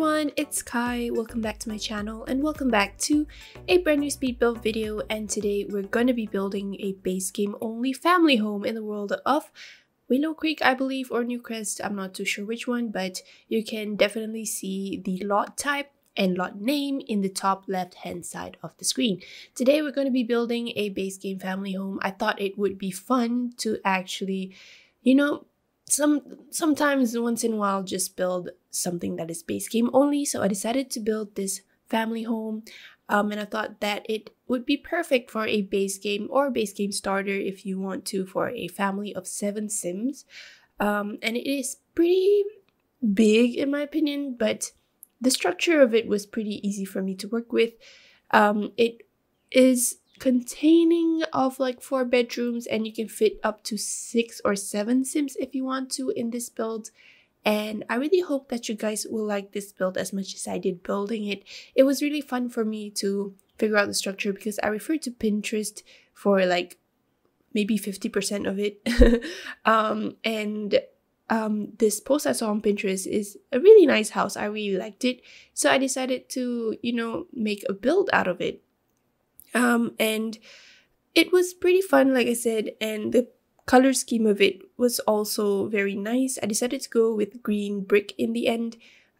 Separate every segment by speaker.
Speaker 1: everyone, it's Kai. Welcome back to my channel and welcome back to a brand new speed build video. And today we're going to be building a base game only family home in the world of Willow Creek, I believe, or Newcrest. I'm not too sure which one, but you can definitely see the lot type and lot name in the top left hand side of the screen. Today we're going to be building a base game family home. I thought it would be fun to actually, sometimes once in a while just build something that is base game only. So I decided to build this family home, and I thought that it would be perfect for a base game or base game starter if you want to, for a family of 7 Sims. And it is pretty big in my opinion, but the structure of it was pretty easy for me to work with. It is containing of like 4 bedrooms, and you can fit up to 6 or 7 Sims if you want to in this build. And I really hope that you guys will like this build as much as I did building it. It was really fun for me to figure out the structure because I referred to Pinterest for like maybe 50% of it. This post I saw on Pinterest is a really nice house. I really liked it. So I decided to, make a build out of it. And it was pretty fun, like I said, and the color scheme of it was also very nice. I decided to go with green brick in the end.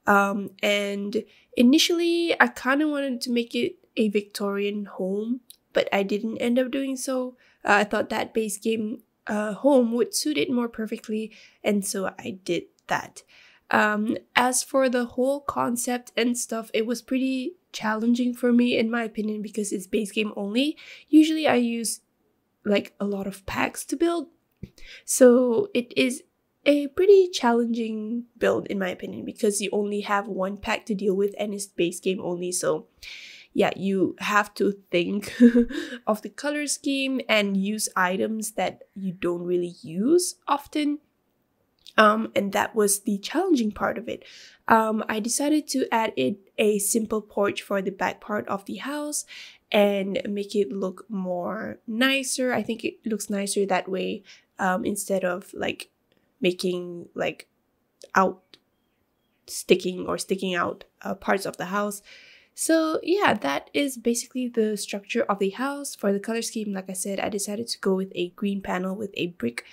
Speaker 1: And initially I kind of wanted to make it a Victorian home, but I didn't end up doing so. I thought that base game home would suit it more perfectly, and so I did that. As for the whole concept and stuff, it was pretty challenging for me in my opinion because it's base game only. Usually I use like a lot of packs to build, so it is a pretty challenging build in my opinion because you only have one pack to deal with and it's base game only. So yeah, you have to think of the color scheme and use items that you don't really use often. And that was the challenging part of it. I decided to add a simple porch for the back part of the house and make it look more nicer. I think it looks nicer that way, instead of like making like sticking out parts of the house. So yeah, that is basically the structure of the house. For the color scheme, like I said, I decided to go with a green panel with a brick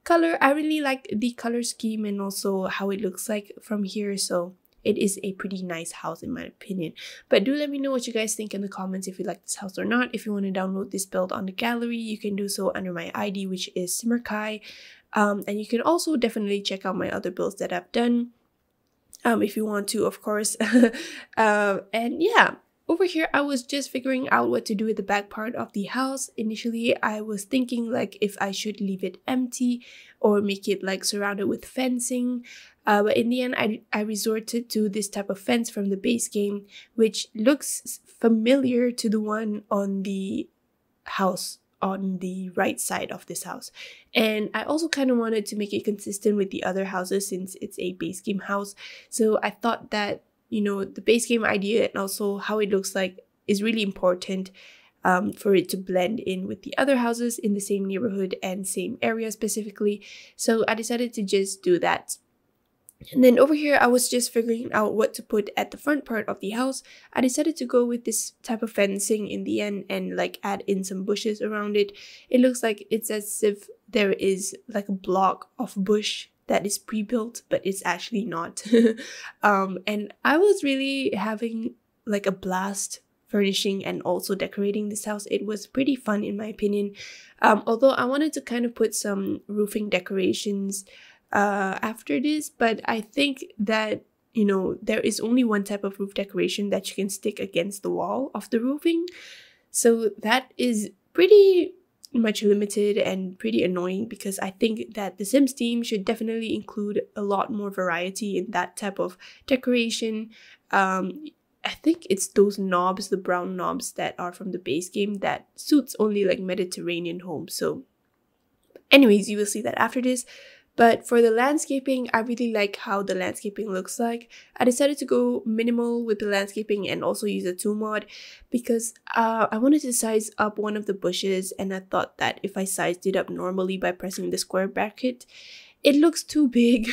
Speaker 1: color. I really like the color scheme and also how it looks like from here. So it is a pretty nice house in my opinion. But do let me know what you guys think in the comments if you like this house or not. If you want to download this build on the gallery, you can do so under my ID, which is simmerkhai. And you can also definitely check out my other builds that I've done, if you want to, of course. And yeah, over here I was just figuring out what to do with the back part of the house. Initially I was thinking like if I should leave it empty or make it like surrounded with fencing, but in the end I resorted to this type of fence from the base game, which looks familiar to the one on the house on the right side of this house. And I also kind of wanted to make it consistent with the other houses since it's a base game house. So I thought that, the base game idea and also how it looks like is really important, for it to blend in with the other houses in the same neighborhood and same area specifically. So I decided to just do that. And then over here, I was just figuring out what to put at the front part of the house. I decided to go with this type of fencing in the end and like add in some bushes around it. It looks like it's as if there is like a block of bush that is pre-built, but it's actually not. And I was really having like a blast furnishing and also decorating this house. It was pretty fun in my opinion. Although I wanted to kind of put some roofing decorations after this, but I think that there is only one type of roof decoration that you can stick against the wall of the roofing, so that is pretty much limited and pretty annoying because I think that the Sims team should definitely include a lot more variety in that type of decoration. I think it's those knobs, the brown knobs that are from the base game, that suits only like Mediterranean homes. So anyways, you will see that after this. But for the landscaping, I really like how the landscaping looks like. I decided to go minimal with the landscaping and also use a tool mod because I wanted to size up one of the bushes, and I thought that if I sized it up normally by pressing the square bracket, it looks too big.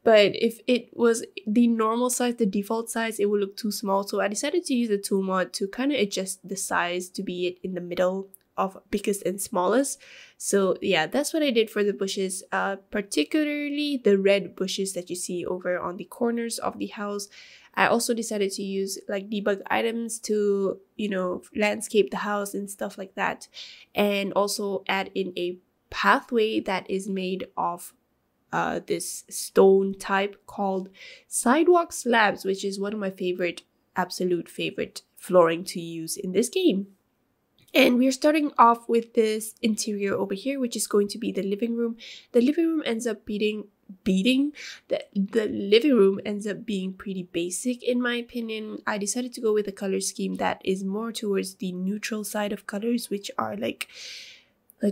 Speaker 1: But if it was the normal size, the default size, it would look too small. So I decided to use the tool mod to kind of adjust the size to be it in the middle of biggest and smallest. So yeah, that's what I did for the bushes, particularly the red bushes that you see over on the corners of the house. I also decided to use like debug items to, you know, landscape the house and stuff like that, and also add in a pathway that is made of this stone type called sidewalk slabs, which is one of my absolute favorite flooring to use in this game. And we're starting off with this interior over here, which is going to be the living room. The living room ends up being pretty basic in my opinion. I decided to go with a color scheme that is more towards the neutral side of colors, which are like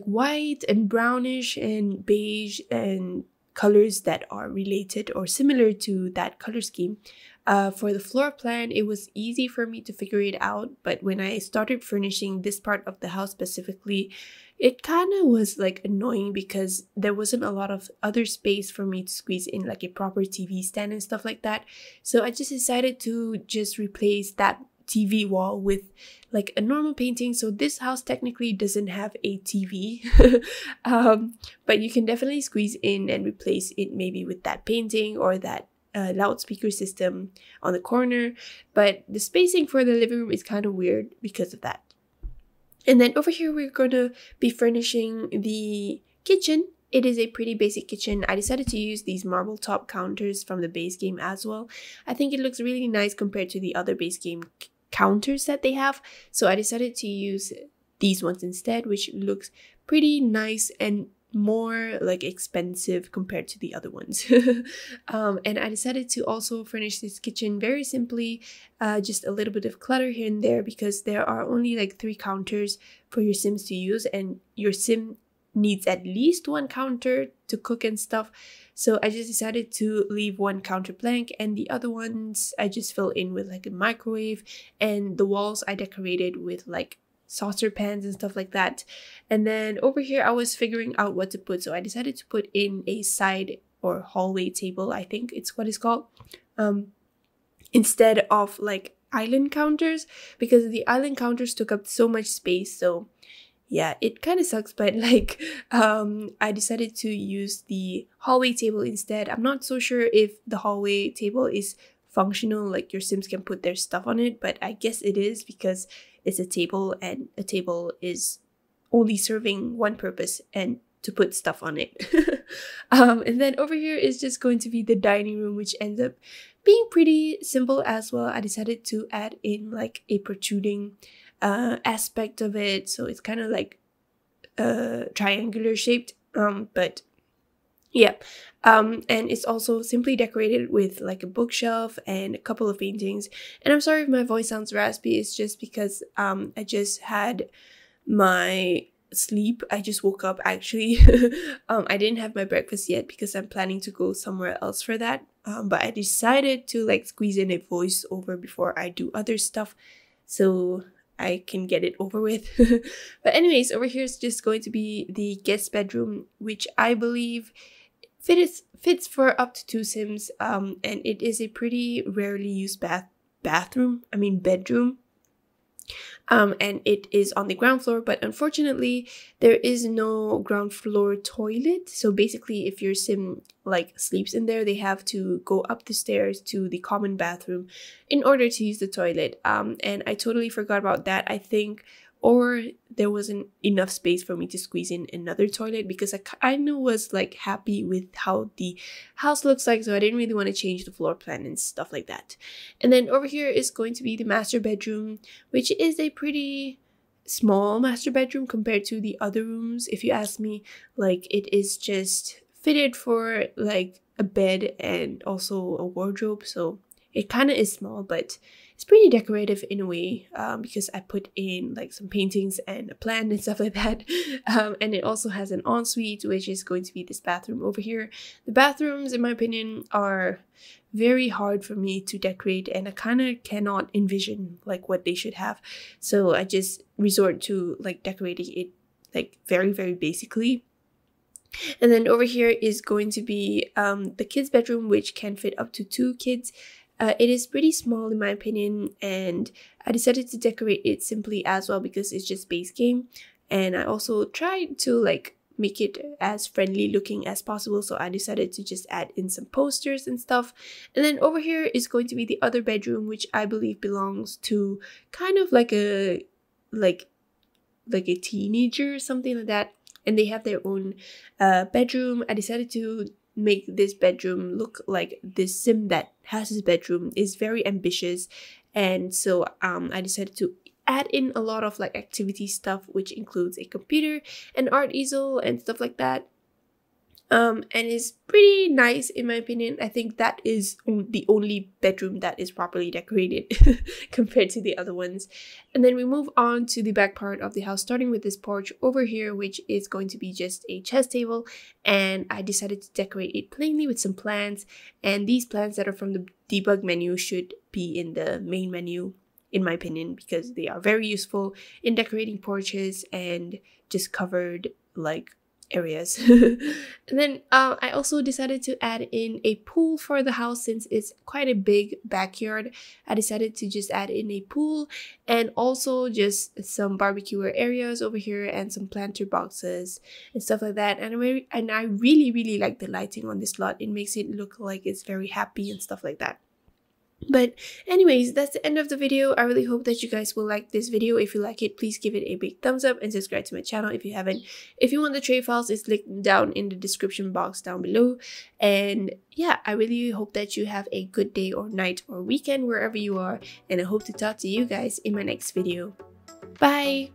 Speaker 1: white and brownish and beige and colors that are related or similar to that color scheme. For the floor plan, it was easy for me to figure it out, but when I started furnishing this part of the house specifically, it kind of was like annoying because there wasn't a lot of other space for me to squeeze in like a proper TV stand and stuff like that. So I just decided to just replace that TV wall with like a normal painting. So this house technically doesn't have a TV, but you can definitely squeeze in and replace it maybe with that painting or that loudspeaker system on the corner. But the spacing for the living room is kind of weird because of that. And then over here, we're going to be furnishing the kitchen. It is a pretty basic kitchen. I decided to use these marble top counters from the base game as well. I think it looks really nice compared to the other base game counters that they have. So I decided to use these ones instead, which looks pretty nice and more like expensive compared to the other ones. And I decided to also furnish this kitchen very simply, just a little bit of clutter here and there, because there are only like 3 counters for your Sims to use, and your Sim needs at least 1 counter to cook and stuff. So I just decided to leave 1 counter blank, and the other ones I just fill in with like a microwave, and the walls I decorated with like saucer pans and stuff like that. And then over here I was figuring out what to put, so I decided to put in a side or hallway table, I think it's what it's called, instead of like island counters, because the island counters took up so much space. So yeah, it kind of sucks, but like I decided to use the hallway table instead. I'm not so sure if the hallway table is functional, like your Sims can put their stuff on it, but I guess it is because it's a table, and a table is only serving one purpose, and to put stuff on it. And then over here is just going to be the dining room, which ends up being pretty simple as well. I decided to add in like a protruding aspect of it, so it's kind of like triangular shaped, but yeah. And it's also simply decorated with like a bookshelf and a couple of paintings. And I'm sorry if my voice sounds raspy, it's just because I just had my sleep. I just woke up actually. I didn't have my breakfast yet because I'm planning to go somewhere else for that. But I decided to like squeeze in a voiceover before I do other stuff, so I can get it over with. But anyways, over here is just going to be the guest bedroom, which I believe fits for up to 2 Sims, and it is a pretty rarely used bedroom, and it is on the ground floor, but unfortunately there is no ground floor toilet. So basically, if your Sim like sleeps in there, they have to go up the stairs to the common bathroom in order to use the toilet. And I totally forgot about that, I think, or there wasn't enough space for me to squeeze in another toilet, because I kind of was like happy with how the house looks like, so I didn't really want to change the floor plan and stuff like that. And then over here is going to be the master bedroom, which is a pretty small master bedroom compared to the other rooms, if you ask me. Like, it is just fitted for like a bed and also a wardrobe, so it kind of is small, but it's pretty decorative in a way, because I put in like some paintings and a plant and stuff like that. And it also has an ensuite, which is going to be this bathroom over here. The bathrooms, in my opinion, are very hard for me to decorate, and I kind of cannot envision like what they should have. So I just resort to like decorating it like very, very basically. And then over here is going to be the kids' bedroom, which can fit up to 2 kids. It is pretty small in my opinion, and I decided to decorate it simply as well because it's just base game. And I also tried to like make it as friendly looking as possible, so I decided to just add in some posters and stuff. And then over here is going to be the other bedroom, which I believe belongs to kind of like a teenager or something like that, and they have their own bedroom. I decided to make this bedroom look like this sim that has his bedroom is very ambitious, and so I decided to add in a lot of like activity stuff, which includes a computer, an art easel, and stuff like that. And it's pretty nice in my opinion. I think that is the only bedroom that is properly decorated compared to the other ones. And then we move on to the back part of the house, starting with this porch over here, which is going to be just a chess table. And I decided to decorate it plainly with some plants. And these plants that are from the debug menu should be in the main menu, in my opinion, because they are very useful in decorating porches and just covered like areas. And then I also decided to add in a pool for the house. Since it's quite a big backyard, I decided to just add in a pool, and also just some barbecue areas over here and some planter boxes and stuff like that. And I really like the lighting on this lot. It makes it look like it's very happy and stuff like that. But anyways, that's the end of the video. I really hope that you guys will like this video. If you like it, please give it a big thumbs up and subscribe to my channel if you haven't. If you want the tray files, it's linked down in the description box down below. And yeah, I really hope that you have a good day or night or weekend wherever you are, and I hope to talk to you guys in my next video. Bye!